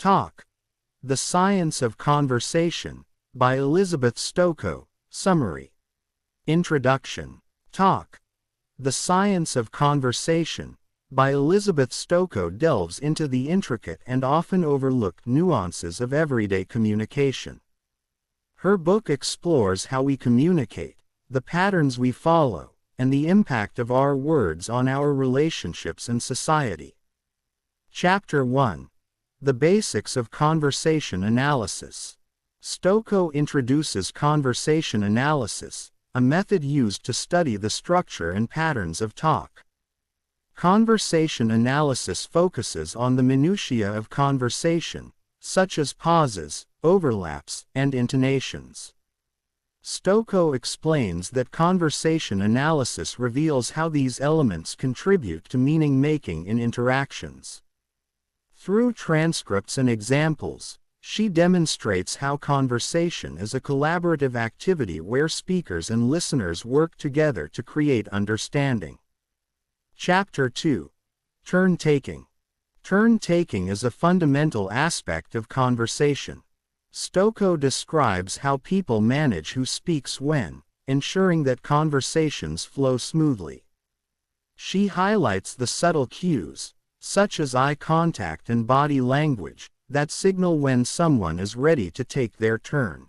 Talk. The Science of Conversation, by Elizabeth Stokoe. Summary. Introduction. Talk. The Science of Conversation, by Elizabeth Stokoe delves into the intricate and often overlooked nuances of everyday communication. Her book explores how we communicate, the patterns we follow, and the impact of our words on our relationships and society. Chapter 1. The Basics of Conversation Analysis. Stokoe introduces conversation analysis, a method used to study the structure and patterns of talk. Conversation analysis focuses on the minutiae of conversation, such as pauses, overlaps, and intonations. Stokoe explains that conversation analysis reveals how these elements contribute to meaning-making in interactions. Through transcripts and examples, she demonstrates how conversation is a collaborative activity where speakers and listeners work together to create understanding. Chapter 2. Turn-taking. Turn-taking is a fundamental aspect of conversation. Stokoe describes how people manage who speaks when, ensuring that conversations flow smoothly. She highlights the subtle cues, such as eye contact and body language, that signal when someone is ready to take their turn.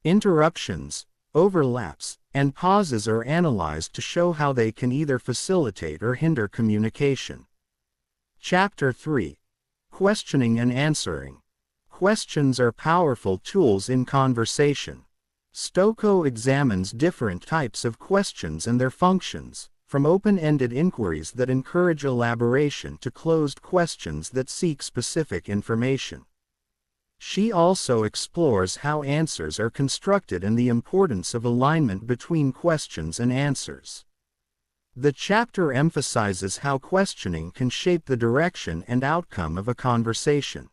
Interruptions, overlaps, and pauses are analyzed to show how they can either facilitate or hinder communication. Chapter 3. Questioning and answering. Questions are powerful tools in conversation. Stokoe examines different types of questions and their functions, from open-ended inquiries that encourage elaboration to closed questions that seek specific information. She also explores how answers are constructed and the importance of alignment between questions and answers. The chapter emphasizes how questioning can shape the direction and outcome of a conversation.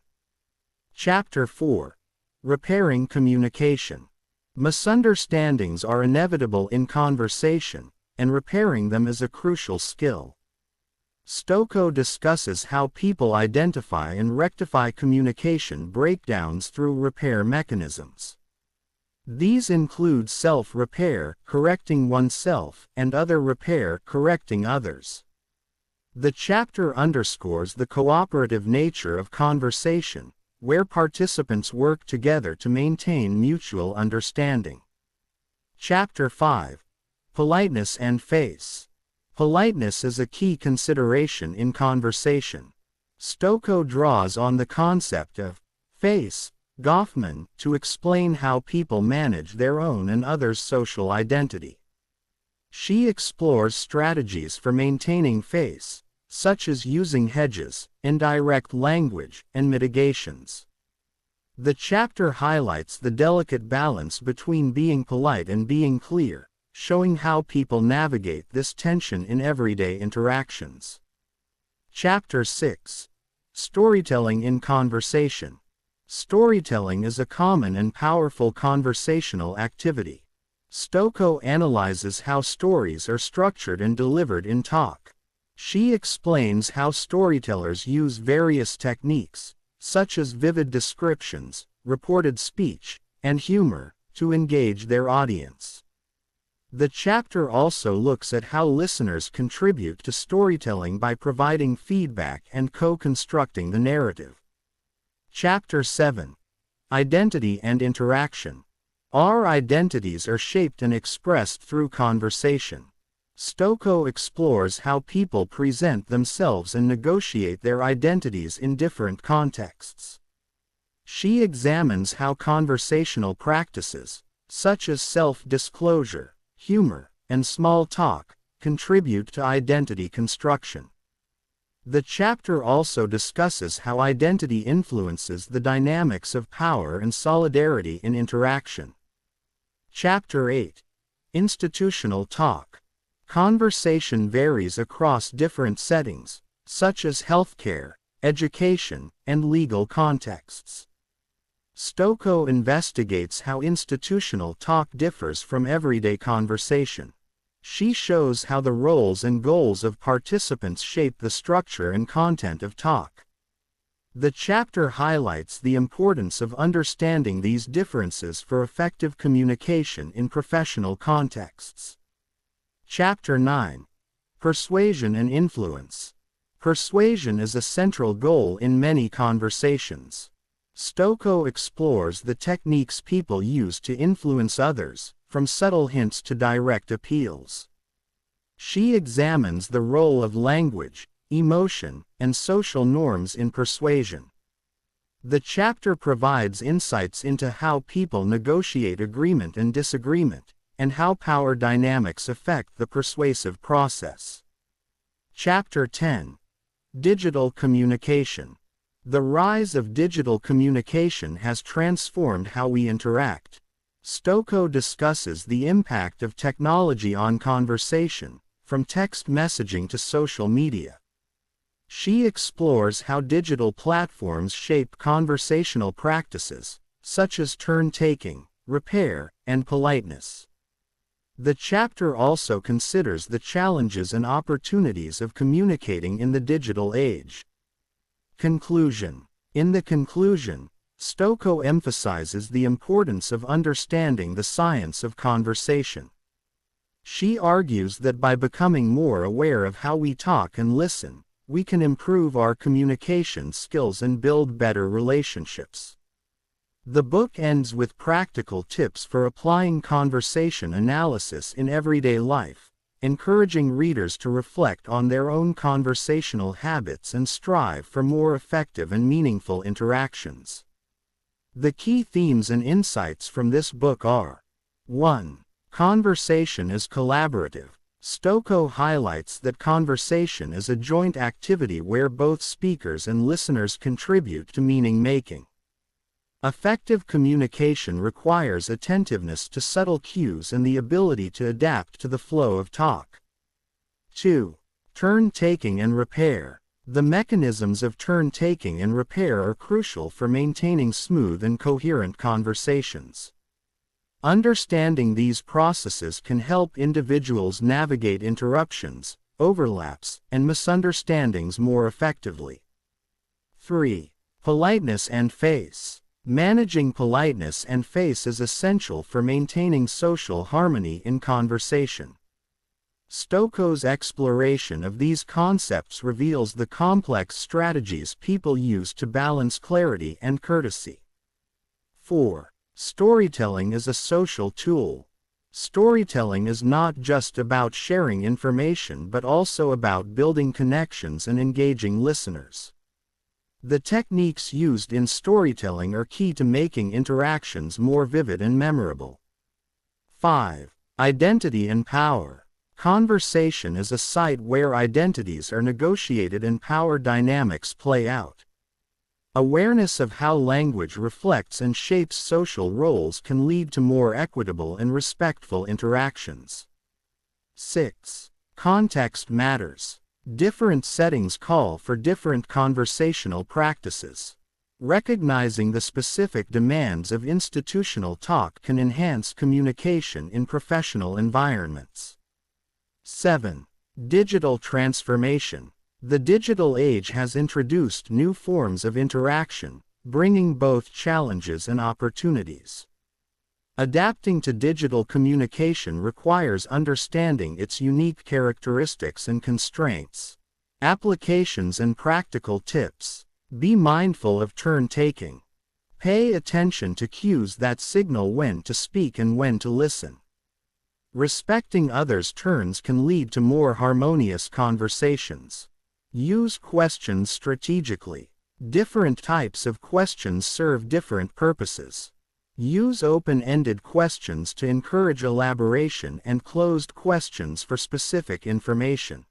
Chapter 4. Repairing communication. Misunderstandings are inevitable in conversation, and repairing them is a crucial skill. Stokoe discusses how people identify and rectify communication breakdowns through repair mechanisms. These include self-repair, correcting oneself, and other repair, correcting others. The chapter underscores the cooperative nature of conversation, where participants work together to maintain mutual understanding. Chapter 5. Politeness and face. Politeness is a key consideration in conversation. Stokoe draws on the concept of face, Goffman, to explain how people manage their own and others' social identity. She explores strategies for maintaining face, such as using hedges, indirect language, and mitigations. The chapter highlights the delicate balance between being polite and being clear, showing how people navigate this tension in everyday interactions. Chapter 6. Storytelling in Conversation. Storytelling is a common and powerful conversational activity. Stokoe analyzes how stories are structured and delivered in talk. She explains how storytellers use various techniques, such as vivid descriptions, reported speech, and humor, to engage their audience. The chapter also looks at how listeners contribute to storytelling by providing feedback and co-constructing the narrative. Chapter 7. Identity and Interaction. Our identities are shaped and expressed through conversation. Stokoe explores how people present themselves and negotiate their identities in different contexts. She examines how conversational practices, such as self-disclosure, humor, and small talk, contribute to identity construction. The chapter also discusses how identity influences the dynamics of power and solidarity in interaction. Chapter 8. Institutional talk. Conversation varies across different settings, such as healthcare, education, and legal contexts. Stokoe investigates how institutional talk differs from everyday conversation. She shows how the roles and goals of participants shape the structure and content of talk. The chapter highlights the importance of understanding these differences for effective communication in professional contexts. Chapter 9. Persuasion and Influence. Persuasion is a central goal in many conversations. Stokoe explores the techniques people use to influence others, from subtle hints to direct appeals. She examines the role of language, emotion, and social norms in persuasion. The chapter provides insights into how people negotiate agreement and disagreement, and how power dynamics affect the persuasive process. Chapter 10. Digital Communication. The rise of digital communication has transformed how we interact. Stokoe discusses the impact of technology on conversation, from text messaging to social media. She explores how digital platforms shape conversational practices, such as turn-taking, repair, and politeness. The chapter also considers the challenges and opportunities of communicating in the digital age. Conclusion. In the conclusion, Stokoe emphasizes the importance of understanding the science of conversation. She argues that by becoming more aware of how we talk and listen, we can improve our communication skills and build better relationships. The book ends with practical tips for applying conversation analysis in everyday life, encouraging readers to reflect on their own conversational habits and strive for more effective and meaningful interactions. The key themes and insights from this book are: 1. Conversation is collaborative. Stokoe highlights that conversation is a joint activity where both speakers and listeners contribute to meaning-making. Effective communication requires attentiveness to subtle cues and the ability to adapt to the flow of talk. 2. Turn-taking and repair. The mechanisms of turn-taking and repair are crucial for maintaining smooth and coherent conversations. Understanding these processes can help individuals navigate interruptions, overlaps, and misunderstandings more effectively. 3. Politeness and face. Managing politeness and face is essential for maintaining social harmony in conversation. Stokoe's exploration of these concepts reveals the complex strategies people use to balance clarity and courtesy. 4. Storytelling is a social tool. Storytelling is not just about sharing information but also about building connections and engaging listeners. The techniques used in storytelling are key to making interactions more vivid and memorable. 5. Identity and power. Conversation is a site where identities are negotiated and power dynamics play out. Awareness of how language reflects and shapes social roles can lead to more equitable and respectful interactions. 6. Context matters. Different settings call for different conversational practices. Recognizing the specific demands of institutional talk can enhance communication in professional environments. 7. Digital transformation. The digital age has introduced new forms of interaction, bringing both challenges and opportunities. Adapting to digital communication requires understanding its unique characteristics and constraints. Applications and practical tips. Be mindful of turn-taking. Pay attention to cues that signal when to speak and when to listen. Respecting others' turns can lead to more harmonious conversations. Use questions strategically. Different types of questions serve different purposes. Use open-ended questions to encourage elaboration and closed questions for specific information.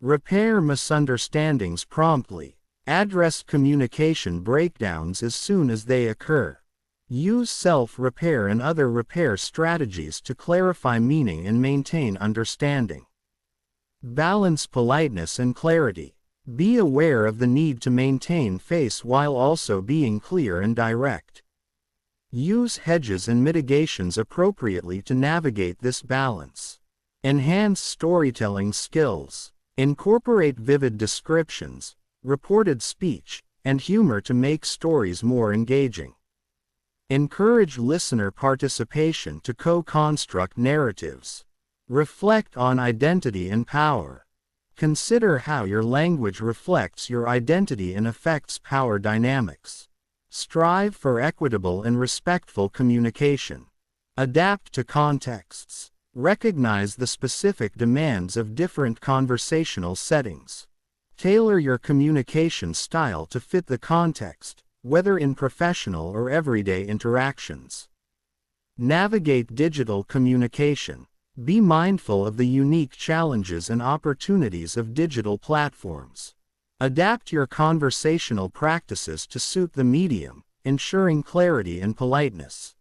Repair misunderstandings promptly. Address communication breakdowns as soon as they occur. Use self-repair and other repair strategies to clarify meaning and maintain understanding. Balance politeness and clarity. Be aware of the need to maintain face while also being clear and direct. Use hedges and mitigations appropriately to navigate this balance. Enhance storytelling skills. Incorporate vivid descriptions, reported speech, and humor to make stories more engaging. Encourage listener participation to co-construct narratives. Reflect on identity and power. Consider how your language reflects your identity and affects power dynamics. Strive for equitable and respectful communication. Adapt to contexts. Recognize the specific demands of different conversational settings. Tailor your communication style to fit the context, whether in professional or everyday interactions. Navigate digital communication. Be mindful of the unique challenges and opportunities of digital platforms. Adapt your conversational practices to suit the medium, ensuring clarity and politeness.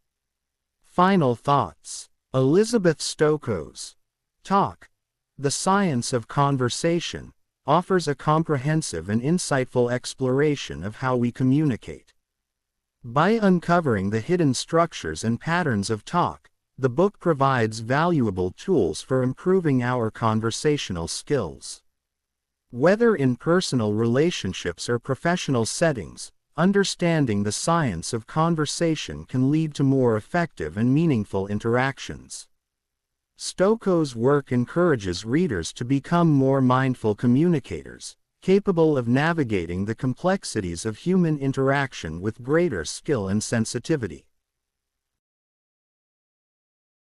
Final thoughts. Elizabeth Stokoe's Talk, The Science of Conversation, offers a comprehensive and insightful exploration of how we communicate. By uncovering the hidden structures and patterns of talk, the book provides valuable tools for improving our conversational skills. Whether in personal relationships or professional settings, understanding the science of conversation can lead to more effective and meaningful interactions. Stokoe's work encourages readers to become more mindful communicators, capable of navigating the complexities of human interaction with greater skill and sensitivity.